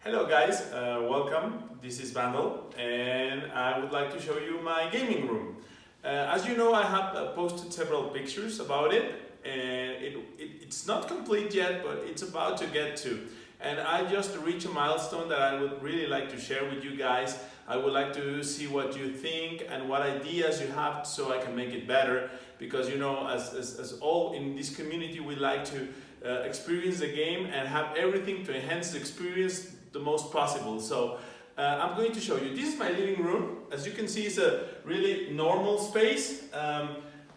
Hello guys, welcome. This is Vandal and I would like to show you my gaming room. As you know, I have posted several pictures about it and it's not complete yet, but it's about to get to. And I just reached a milestone that I would really like to share with you guys. I would like to see what you think and what ideas you have so I can make it better. Because you know, as all in this community, we like to experience the game and have everything to enhance the experience the most possible. So I'm going to show you. This is my living room. As you can see, it's a really normal space.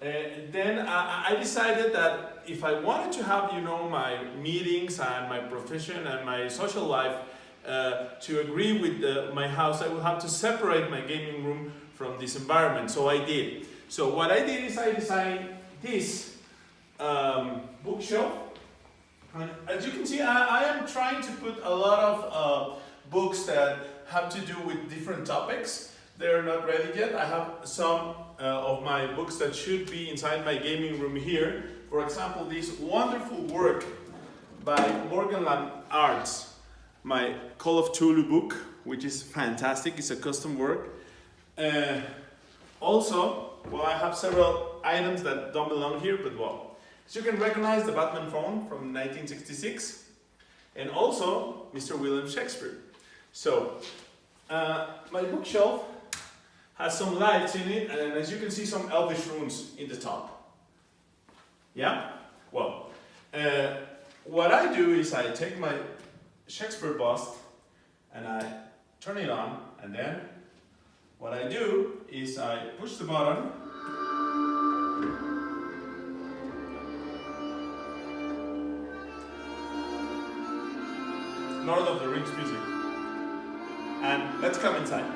Then I decided that if I wanted to have, you know, my meetings and my profession and my social life to agree with my house, I would have to separate my gaming room from this environment. So I did. So what I did is I designed this bookshelf. And as you can see, I am trying to put a lot of books that have to do with different topics. They're not ready yet. I have some of my books that should be inside my gaming room here. For example, this wonderful work by Morganland Arts, my Call of Cthulhu book, which is fantastic. It's a custom work. Also, well, I have several items that don't belong here, but well. So you can recognize the Batman phone from 1966 and also Mr. William Shakespeare. So my bookshelf has some lights in it, and as you can see, some elvish runes in the top. Yeah? Well, what I do is I take my Shakespeare bust and I turn it on, and then what I do is I push the button. Lord of the Rings music. And let's come inside.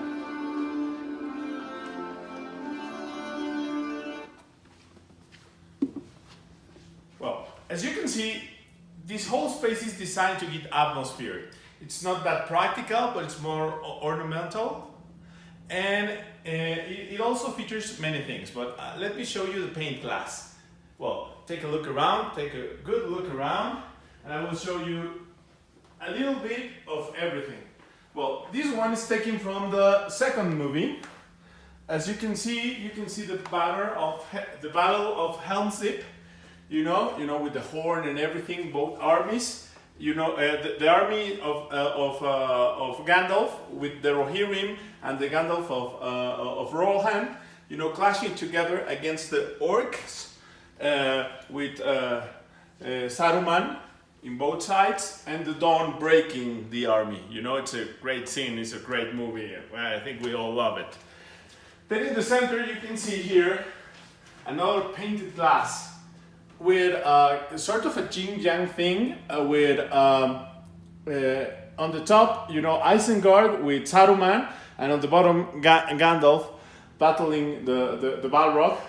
Well, as you can see, this whole space is designed to give atmosphere. It's not that practical, but it's more ornamental. And it also features many things, but let me show you the paint glass. Well, take a look around, take a good look around, and I will show you a little bit of everything. Well, this one is taken from the second movie. As you can see the Battle of Helm's Deep. You know, with the horn and everything, both armies. You know, the army of Gandalf with the Rohirrim and the Gandalf of Rohan. You know, clashing together against the orcs with Saruman in both sides, and the dawn breaking the army. You know, it's a great scene, it's a great movie. I think we all love it. Then in the center you can see here another painted glass with sort of a yin-yang thing with on the top, you know, Isengard with Saruman, and on the bottom Gandalf battling the Balrog.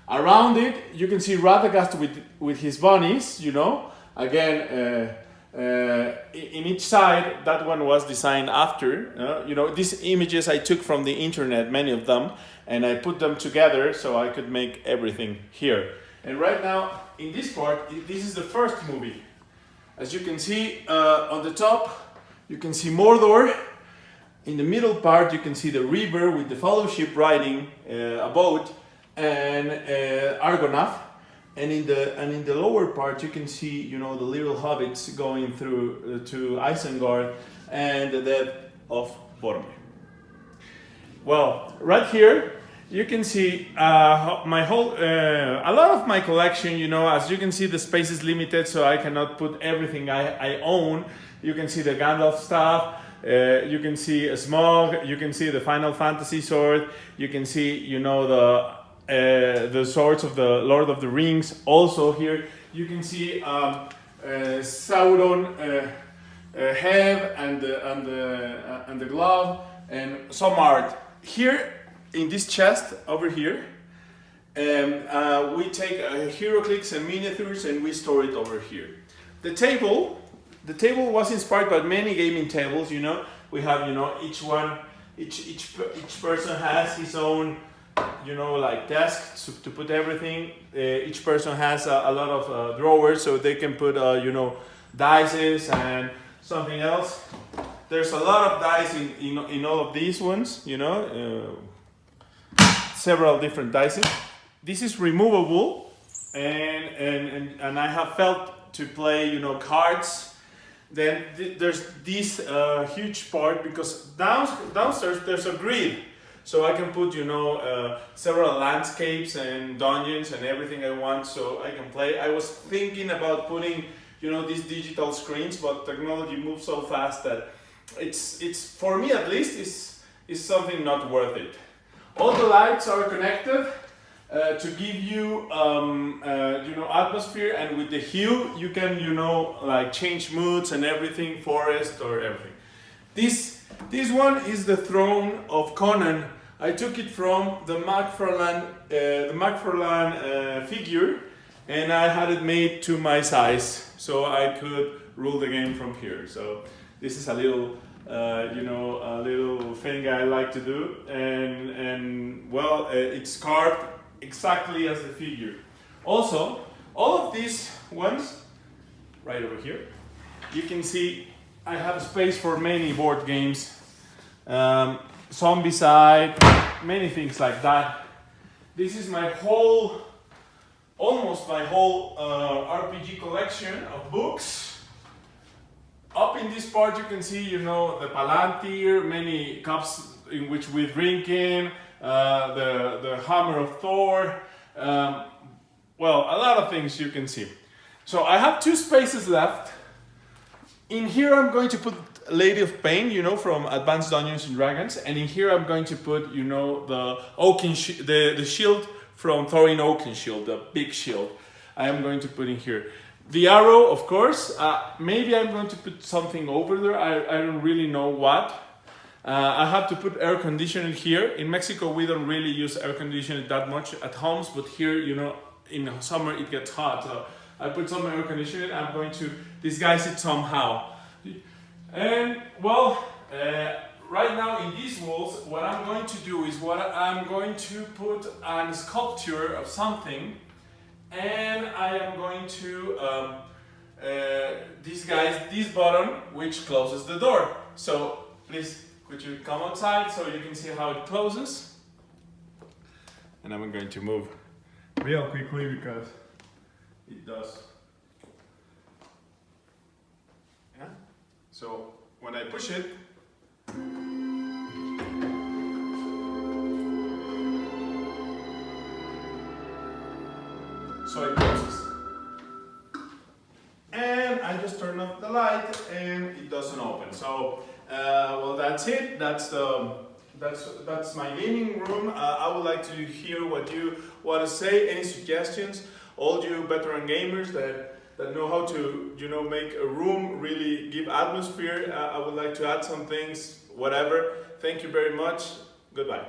Around it you can see Radagast with his bunnies, you know. Again, in each side, that one was designed after. You know, these images I took from the internet, many of them, and I put them together so I could make everything here. And right now, in this part, this is the first movie. As you can see, on the top, you can see Mordor. In the middle part, you can see the river with the Fellowship riding a boat, and Argonath. And in the lower part, you can see, you know, the little hobbits going through to Isengard and the death of Boromir. Well, right here, you can see my whole, a lot of my collection. You know, as you can see, the space is limited, so I cannot put everything I own. You can see the Gandalf stuff. You can see a Smaug. You can see the Final Fantasy sword. You can see, you know, the swords of the Lord of the Rings. Also here you can see Sauron head and the glove and some art. Here in this chest over here, we take HeroClix and miniatures and we store it over here. The table was inspired by many gaming tables. You know, we have, you know, each person has his own, you know, like desk to put everything. Each person has a lot of drawers so they can put, you know, dices and something else. There's a lot of dice in all of these ones, you know, several different dice. This is removable, and I have felt to play, you know, cards. Then there's this huge part, because downstairs there's a grid, so I can put, you know, several landscapes and dungeons and everything I want, so I can play. I was thinking about putting, you know, these digital screens, but technology moves so fast that it's for me at least is something not worth it. All the lights are connected to give you you know, atmosphere, and with the hue you can, you know, like change moods and everything, forest or everything. This one is the throne of Conan. I took it from the McFarlane figure, and I had it made to my size, so I could rule the game from here. So this is a little, you know, a little thing I like to do, and well, it's carved exactly as the figure. Also, all of these ones, right over here, you can see I have space for many board games, Zombicide, many things like that. This is my whole, almost my whole RPG collection of books. Up in this part you can see, you know, the Palantir, many cups in which we drink in, the Hammer of Thor, well, a lot of things you can see. So I have 2 spaces left. In here I'm going to put Lady of Pain, you know, from Advanced Dungeons and Dragons, and in here I'm going to put, you know, the the shield from Thorin Oakenshield, the big shield. I am going to put in here. The arrow, of course, maybe I'm going to put something over there, I don't really know what. I have to put air conditioning here. In Mexico we don't really use air conditioning that much at homes, but here, you know, in summer it gets hot, so I put some air conditioning. I'm going to disguise it somehow. And well, right now in these walls, what I'm going to do is I'm going to put a sculpture of something, and I am going to disguise this button which closes the door. So please, could you come outside so you can see how it closes? And I'm going to move real quickly because it does. Yeah? So when I push it, so it closes. And I just turn off the light and it doesn't open. So well, that's it. That's my gaming room. I would like to hear what you want to say, any suggestions. All you veteran gamers that know how to, you know, make a room really give atmosphere. I would like to add some things, whatever. Thank you very much. Goodbye.